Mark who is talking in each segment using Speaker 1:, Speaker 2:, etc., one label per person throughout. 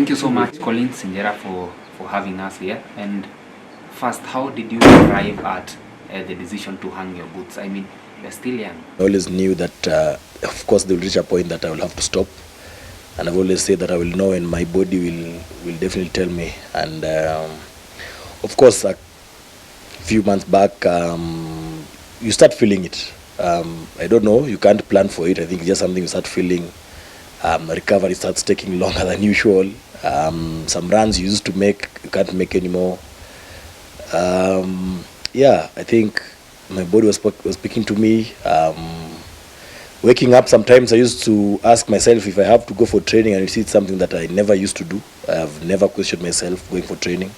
Speaker 1: Thank you so much, Collins Injera, for having us here. And first, how did you arrive at the decision to hang your boots? I mean, you're still young.
Speaker 2: I always knew that, of course, there will reach a point that I will have to stop. And I've always said that I will know, and my body will definitely tell me. And of course, a few months back, you start feeling it. I don't know, you can't plan for it. I think it's just something you start feeling. Recovery starts taking longer than usual. Some runs you used to make, you can't make anymore. Yeah, I think my body was speaking to me. Waking up, sometimes I used to ask myself if I have to go for training, and it's something that I never used to do. I've never questioned myself going for training,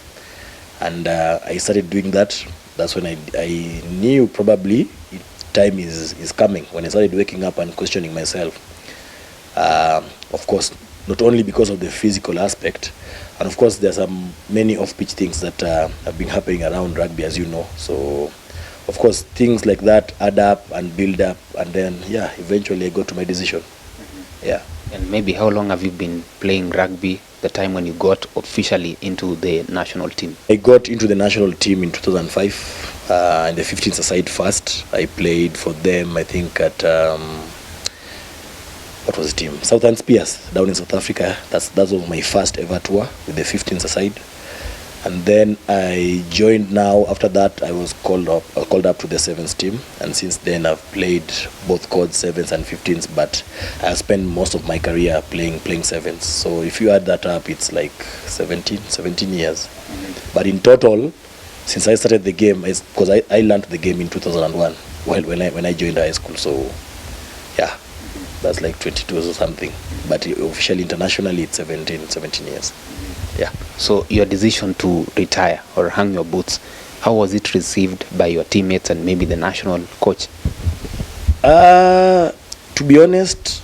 Speaker 2: and I started doing that. That's when I knew probably time is coming, when I started waking up and questioning myself. Of course, not only because of the physical aspect, and of course there's many off-pitch things that have been happening around rugby, as you know. So of course things like that add up and build up, and then yeah, eventually I got to my decision. Yeah.
Speaker 1: And maybe how long have you been playing rugby, the time when you got officially into the national team?
Speaker 2: I got into the national team in 2005, in the 15th aside first. I played for them, I think at what was the team? Southern Spears down in South Africa. That was my first ever tour with the 15th aside. And then I joined. Now after that I was called up to the 7th team, and since then I've played both codes, 7s and 15s, but I spent most of my career playing 7s. So if you add that up, it's like 17 years. But in total, since I started the game, because I learned the game in 2001 when I joined high school. So yeah, that's like 22 or something, but officially internationally it's 17 years. Yeah.
Speaker 1: So your decision to retire or hang your boots, how was it received by your teammates and maybe the national coach?
Speaker 2: To be honest,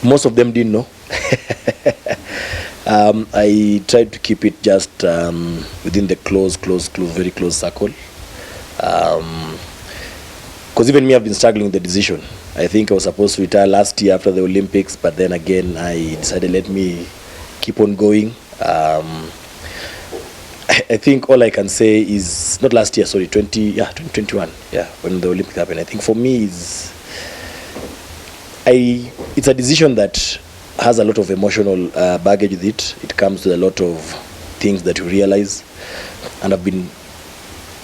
Speaker 2: most of them didn't know. I tried to keep it just within the very close circle. Because even me, I've been struggling with the decision. I think I was supposed to retire last year after the Olympics, but then again I decided let me keep on going. I think all I can say is, not last year, sorry, 2021, when the Olympics happened. I think for me it's a decision that has a lot of emotional baggage with it. It comes with a lot of things that you realize, and I've been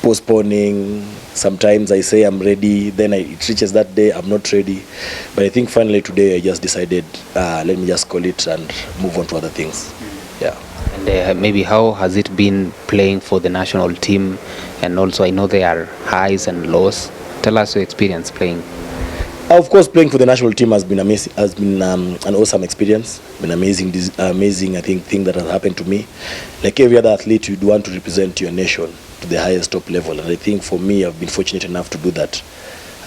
Speaker 2: postponing. Sometimes I say I'm ready, then it reaches that day I'm not ready. But I think finally today I just decided, let me just call it and move on to other things. Yeah.
Speaker 1: And maybe how has it been playing for the national team? And also I know there are highs and lows. Tell us your experience playing.
Speaker 2: Of course, playing for the national team has been amazing. Has been an awesome experience. Been amazing. I think thing that has happened to me. Like every other athlete, you'd want to represent your nation to the highest top level, and I think for me, I've been fortunate enough to do that.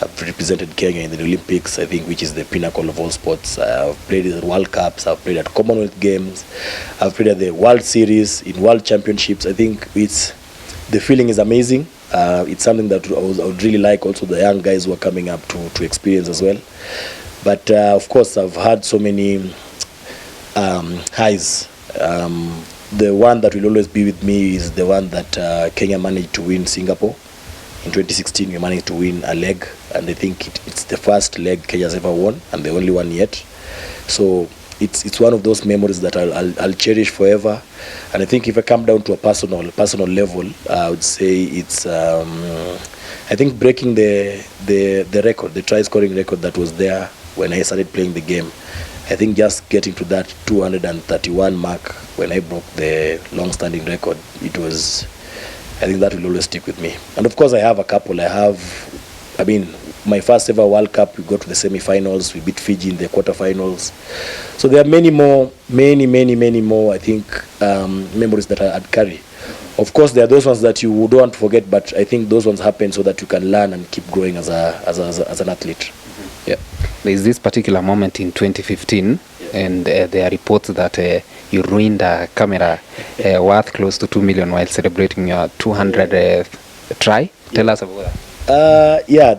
Speaker 2: I've represented Kenya in the Olympics, I think, which is the pinnacle of all sports. I've played at World Cups. I've played at Commonwealth Games. I've played at the World Series, in World Championships. I think the feeling is amazing. It's something that I would really like also the young guys who are coming up to experience as well. But of course, I've had so many highs. The one that will always be with me is the one that Kenya managed to win Singapore. In 2016, we managed to win a leg, and I think it's the first leg Kenya's ever won, and the only one yet. So it's one of those memories that I'll cherish forever. And I think if I come down to a personal level, I would say it's I think breaking the record, the try scoring record that was there when I started playing the game. I think just getting to that 231 mark when I broke the long-standing record, I think that will always stick with me. And of course I have a couple. My first ever World Cup, we got to the semi-finals, we beat Fiji in the quarterfinals. So there are many more, I think, memories that I'd carry. Of course, there are those ones that you don't want to forget, but I think those ones happen so that you can learn and keep growing as an athlete. Yeah.
Speaker 1: There is this particular moment in 2015, and there are reports that you ruined a camera worth close to 2 million while celebrating your 200th try. Tell us about that.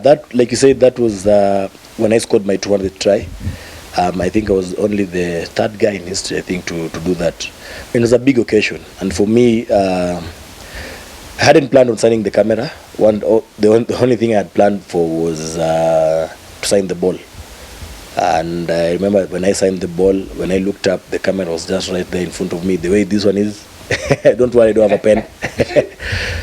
Speaker 2: That, like you said, that was when I scored my 200th try. I think I was only the third guy in history, I think, to do that. It was a big occasion, and for me, I hadn't planned on signing the camera. The only thing I had planned for was to sign the ball. And I remember when I signed the ball, when I looked up, the camera was just right there in front of me. The way this one is, don't worry, I don't have a pen.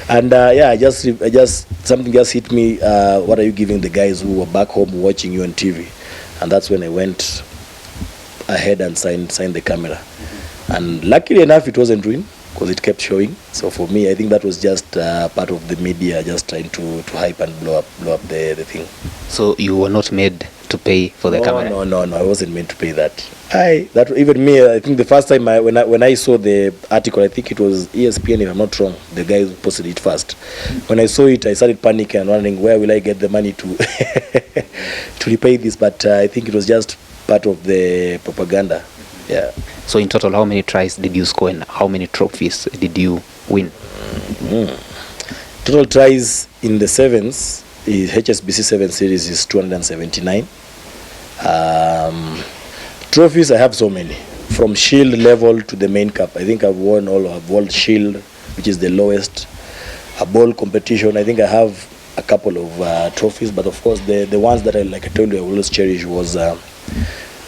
Speaker 2: And yeah, I just something just hit me. What are you giving the guys who were back home watching you on TV? And that's when I went ahead and signed the camera. And luckily enough, it wasn't ruined because it kept showing. So for me, I think that was just part of the media just trying to hype and blow up the thing.
Speaker 1: So you were not made to pay for the camera?
Speaker 2: No, I wasn't meant to pay that. Even me, I think the first time when I saw the article, I think it was ESPN, if I'm not wrong, the guy who posted it first. When I saw it, I started panicking and wondering where will I get the money to to repay this. But I think it was just part of the propaganda. Yeah.
Speaker 1: So in total, how many tries did you score and how many trophies did you win?
Speaker 2: Total tries in the sevens, HSBC 7 series is 279. Trophies, I have so many. From Shield level to the main cup. I think I've won World Shield, which is the lowest. A ball competition, I think I have a couple of trophies, but of course the ones that I told you I always cherish was the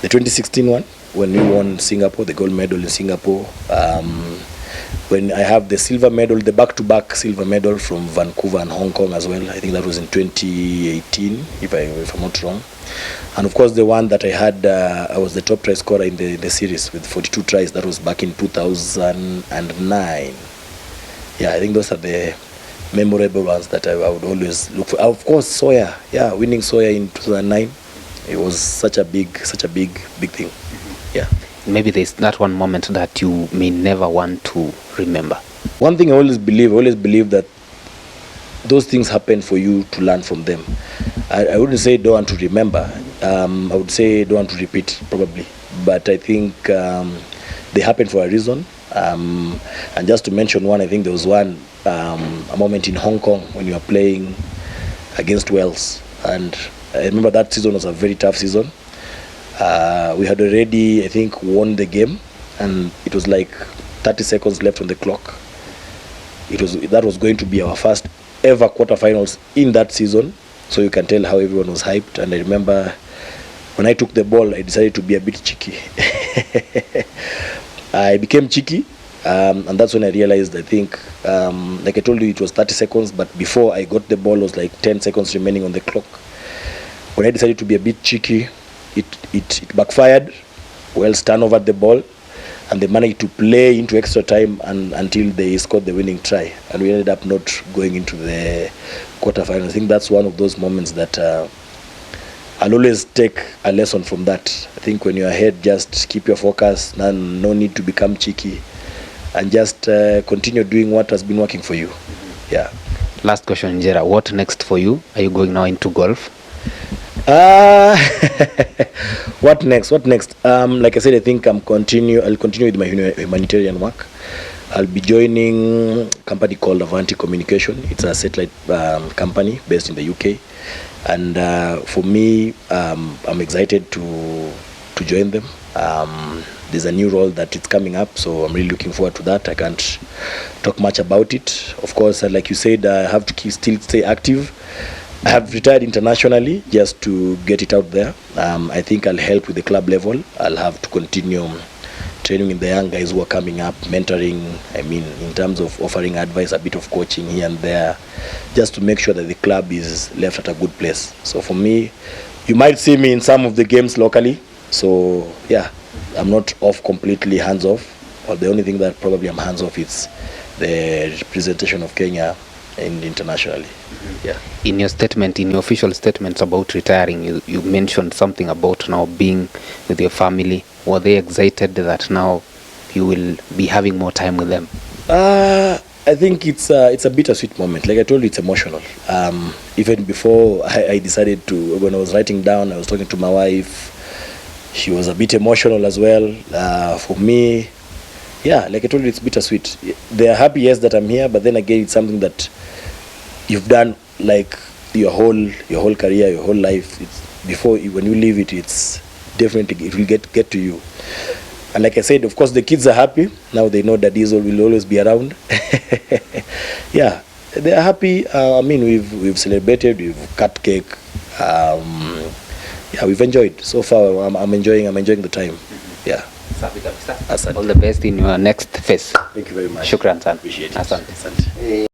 Speaker 2: 2016 one, when we won Singapore, the gold medal in Singapore. When I have the silver medal, the back-to-back silver medal from Vancouver and Hong Kong as well. I think that was in 2018, if I'm not wrong. And of course, the one that I had, I was the top try scorer in the series with 42 tries. That was back in 2009. Yeah, I think those are the memorable ones that I would always look for. Of course, Sawyer. Yeah, winning Sawyer in 2009. It was such a big thing. Yeah.
Speaker 1: Maybe there's that one moment that you may never want to remember.
Speaker 2: One thing I always believe that those things happen for you to learn from them. I wouldn't say don't want to remember. I would say don't want to repeat, probably. But I think they happen for a reason. And just to mention one, I think there was one, a moment in Hong Kong when you were playing against Wales. And I remember that season was a very tough season. We had already, I think, won the game, and it was like 30 seconds left on the clock. That was going to be our first ever quarterfinals in that season, so you can tell how everyone was hyped. And I remember when I took the ball, I decided to be a bit cheeky. I became cheeky, and that's when I realized, I think, like I told you, it was 30 seconds, but before I got the ball, it was like 10 seconds remaining on the clock. When I decided to be a bit cheeky, it backfired. Wales turned over the ball, and they managed to play into extra time until they scored the winning try, and we ended up not going into the quarterfinal. I think that's one of those moments that I'll always take a lesson from that. I think when you're ahead, just keep your focus, no need to become cheeky, and just continue doing what has been working for you. Yeah.
Speaker 1: Last question, Injera. What next for you? Are you going now into golf?
Speaker 2: What next? Like I said, I think I'll continue with my humanitarian work. I'll be joining a company called Avanti Communication. It's a satellite company based in the UK, and for me, I'm excited to join them. There's a new role that is coming up, so I'm really looking forward to that. I can't talk much about it. Of course, like you said, I have to still stay active. I have retired internationally just to get it out there. I think I'll help with the club level. I'll have to continue training in the young guys who are coming up, mentoring, in terms of offering advice, a bit of coaching here and there, just to make sure that the club is left at a good place. So for me, you might see me in some of the games locally. So yeah, I'm not off completely, hands off. Well, the only thing that probably I'm hands off is the representation of Kenya and internationally. Yeah.
Speaker 1: In your official statements about retiring, you mentioned something about now being with your family. Were they excited that now you will be having more time with them?
Speaker 2: I think it's a bittersweet moment. Like I told you, it's emotional. Even before I decided to, when I was writing down, I was talking to my wife. She was a bit emotional as well. For me, yeah, like I told you, it's bittersweet. They are happy, yes, that I'm here, but then again, it's something that you've done like your whole career, your whole life. When you leave it, it's definitely it will get to you. And like I said, of course, the kids are happy now. They know that Diesel will always be around. Yeah, they are happy. I mean, we've celebrated, we've cut cake. Yeah, we've enjoyed so far. I'm enjoying the time. Yeah.
Speaker 1: All the best in your next phase.
Speaker 2: Thank you very much.
Speaker 1: Shukran sana.
Speaker 2: Appreciate it.
Speaker 1: Asante.
Speaker 2: Asante.